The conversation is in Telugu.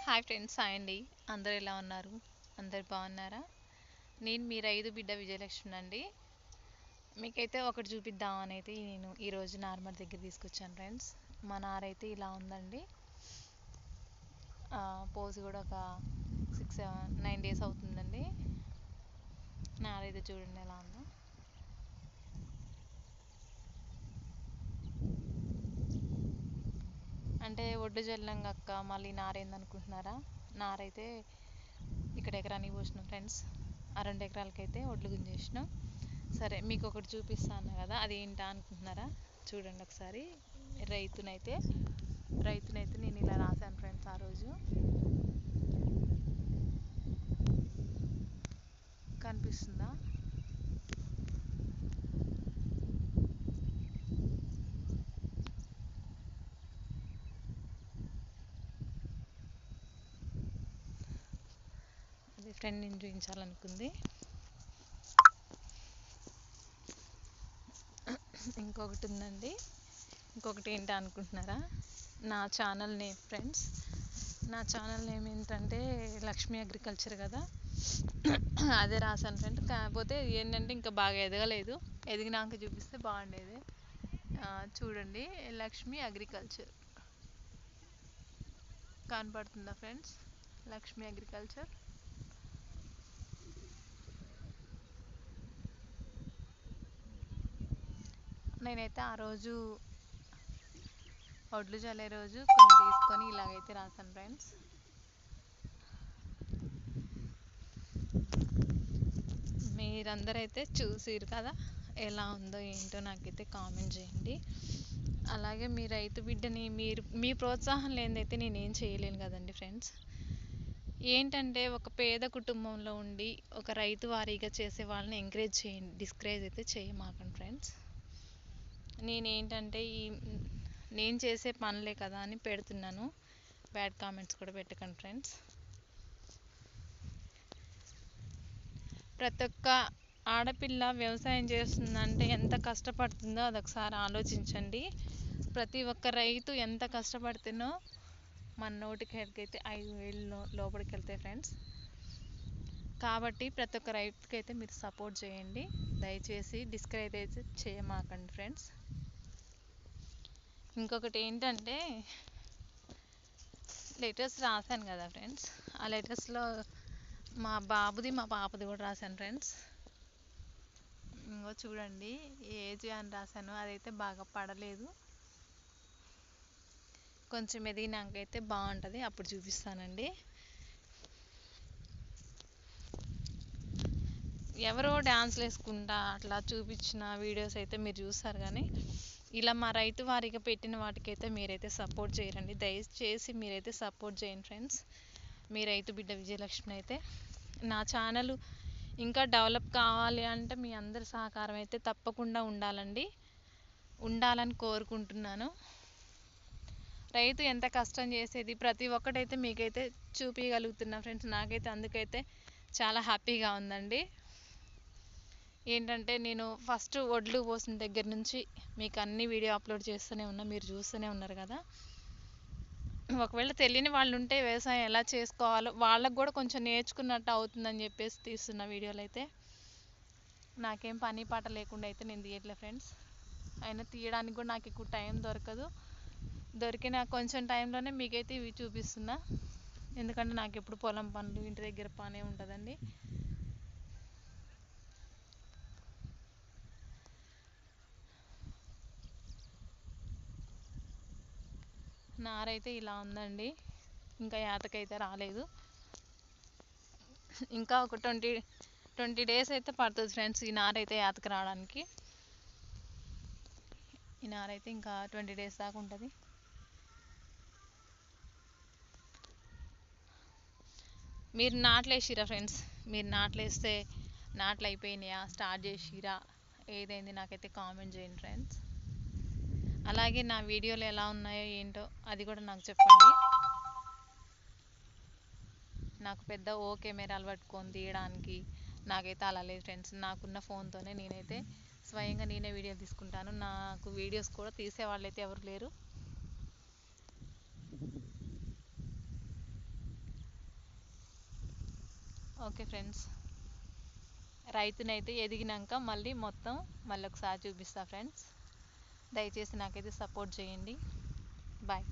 హాయ్ ఫ్రెండ్స్, హాయ్ అండి. అందరు ఎలా ఉన్నారు? అందరు బాగున్నారా? నేను మీ రైతు బిడ్డ విజయలక్ష్మి అండి. మీకైతే ఒకటి చూపిద్దామని అయితే నేను ఈరోజు నార్మల్ దగ్గర తీసుకొచ్చాను ఫ్రెండ్స్. మా నారైతే ఇలా ఉందండి. పోసి కూడా ఒక 6-9 డేస్ అవుతుందండి. నారైతే చూడండి ఎలా ఉందో. అంటే ఒడ్డు జల్లం అక్క మళ్ళీ నారేందనుకుంటున్నారా? నారైతే ఇక్కడ ఎకరానికి పోసినాం ఫ్రెండ్స్. ఆ 2 ఎకరాలకైతే ఒడ్లు గుంజేసినాం. సరే, మీకు ఒకటి చూపిస్తాను కదా, అది ఏంటా అనుకుంటున్నారా? చూడండి ఒకసారి. రైతునైతే నేను ఇలా రాశాను ఫ్రెండ్స్. ఆ రోజు కనిపిస్తుందా? అది ఫ్రెండ్ నేను చూపించాలనుకుంది. ఇంకొకటి ఉందండి. ఇంకొకటి ఏంటా అనుకుంటున్నారా? నా ఛానల్ నేమ్ ఫ్రెండ్స్. నా ఛానల్ నేమ్ ఏంటంటే లక్ష్మీ అగ్రికల్చర్ కదా, అదే రాశాను ఫ్రెండ్. కాకపోతే ఏంటంటే ఇంకా బాగా ఎదగలేదు. ఎదిగినాక చూపిస్తే బాగుండేది. చూడండి, లక్ష్మీ అగ్రికల్చర్ కనపడుతుందా ఫ్రెండ్స్? లక్ష్మీ అగ్రికల్చర్. నేనైతే ఆ రోజు ఒడ్లు చల్లే రోజు కొన్ని తీసుకొని ఇలాగైతే రాశాను ఫ్రెండ్స్. మీరందరూ అయితే చూసిరు కదా, ఎలా ఉందో ఏంటో నాకైతే కామెంట్ చేయండి. అలాగే మీ రైతు బిడ్డని మీ ప్రోత్సాహం లేనిదైతే నేనేం చేయలేను కదండి ఫ్రెండ్స్. ఏంటంటే ఒక పేద కుటుంబంలో ఉండి ఒక రైతు వారీగా చేసే వాళ్ళని ఎంకరేజ్ చేయండి, డిస్కరేజ్ అయితే చేయమాకండి ఫ్రెండ్స్. నేనేంటంటే నేను చేసే పనులే కదా అని పెడుతున్నాను. బ్యాడ్ కామెంట్స్ కూడా పెట్టకండి ఫ్రెండ్స్. ప్రతి ఒక్క ఆడపిల్ల వ్యవసాయం చేస్తుందంటే ఎంత కష్టపడుతుందో అదొకసారి ఆలోచించండి. ప్రతి ఒక్క రైతు ఎంత కష్టపడుతున్నో మన నోటికైతే 5,000 లోపలికి వెళ్తాయి ఫ్రెండ్స్. కాబట్టి ప్రతి ఒక్క రైతుకి అయితే మీరు సపోర్ట్ చేయండి. దయచేసి డిస్కరేజ్ అయితే చేయమాకండి ఫ్రెండ్స్. ఇంకొకటి ఏంటంటే లెటర్స్ రాశాను కదా ఫ్రెండ్స్. ఆ లెటర్స్లో మా బాబుది మా పాపది కూడా రాశాను ఫ్రెండ్స్. ఇంకో చూడండి, ఏజ్ అని రాశాను. అదైతే బాగా పడలేదు. కొంచెం ఎదిగినాకైతే బాగుంటుంది, అప్పుడు చూపిస్తానండి. ఎవరో డ్యాన్స్లు వేసుకుంటా అట్లా చూపించిన వీడియోస్ అయితే మీరు చూస్తారు, కానీ ఇలా మా రైతు వారిగా పెట్టిన వాటికైతే మీరైతే సపోర్ట్ చేయరండి. దయచేసి మీరైతే సపోర్ట్ చేయండి ఫ్రెండ్స్. మీ రైతు బిడ్డ విజయలక్ష్మి అయితే. నా ఛానల్ ఇంకా డెవలప్ కావాలి అంటే మీ అందరి సహకారం అయితే తప్పకుండా ఉండాలని కోరుకుంటున్నాను. రైతు ఎంత కష్టం చేసేది ప్రతి ఒక్కటైతే మీకైతే చూపించగలుగుతున్నా ఫ్రెండ్స్. నాకైతే అందుకైతే చాలా హ్యాపీగా ఉందండి. ఏంటంటే నేను ఫస్ట్ ఒడ్లు పోసిన దగ్గర నుంచి మీకు అన్ని వీడియో అప్లోడ్ చేస్తూనే ఉన్నా, మీరు చూస్తూనే ఉన్నారు కదా. ఒకవేళ తెలియని వాళ్ళు ఉంటే వ్యవసాయం ఎలా చేసుకోవాలో వాళ్ళకు కూడా కొంచెం నేర్చుకున్నట్టు అవుతుందని చెప్పేసి తీస్తున్న వీడియోలు అయితే. నాకేం పని పాట లేకుండా అయితే నేను తీయట్లే ఫ్రెండ్స్. అయినా తీయడానికి కూడా నాకు ఎక్కువ టైం దొరకదు. దొరికిన కొంచెం టైంలోనే మీకైతే ఇవి చూపిస్తున్నా. ఎందుకంటే నాకు ఎప్పుడు పొలం పనులు ఇంటి దగ్గర పనే ఉంటుందండి. నారైతే ఇలా ఉందండి. ఇంకా యాతకైతే రాలేదు. ఇంకా ఒక 20 డేస్ అయితే పడుతుంది ఫ్రెండ్స్ ఈ నారైతే యాతక రావడానికి. ఈ నారైతే ఇంకా 20 డేస్ దాకా ఉంటుంది. మీరు నాట్లేసిరా ఫ్రెండ్స్? మీరు నాట్లేస్తే నాట్లు అయిపోయినాయా, స్టార్ట్ చేసిరా, ఏదైంది నాకైతే కామెంట్ చేయండి ఫ్రెండ్స్. అలాగే నా వీడియోలు ఎలా ఉన్నాయో ఏంటో అది కూడా నాకు చెప్పండి. నాకు పెద్ద కెమెరాలు పట్టుకొని తీయడానికి నాకైతే అలా లేదు ఫ్రెండ్స్. నాకున్న ఫోన్తోనే నేనైతే స్వయంగా నేనే వీడియో తీసుకుంటాను. నాకు వీడియోస్ కూడా తీసే వాళ్ళైతే ఎవరు లేరు. ఓకే ఫ్రెండ్స్, రైతునైతే ఎదిగినాక మళ్ళీ మొత్తం మళ్ళీ ఒకసారి చూపిస్తా ఫ్రెండ్స్. దయచేసి నాకైతే సపోర్ట్ చేయండి. బాయ్.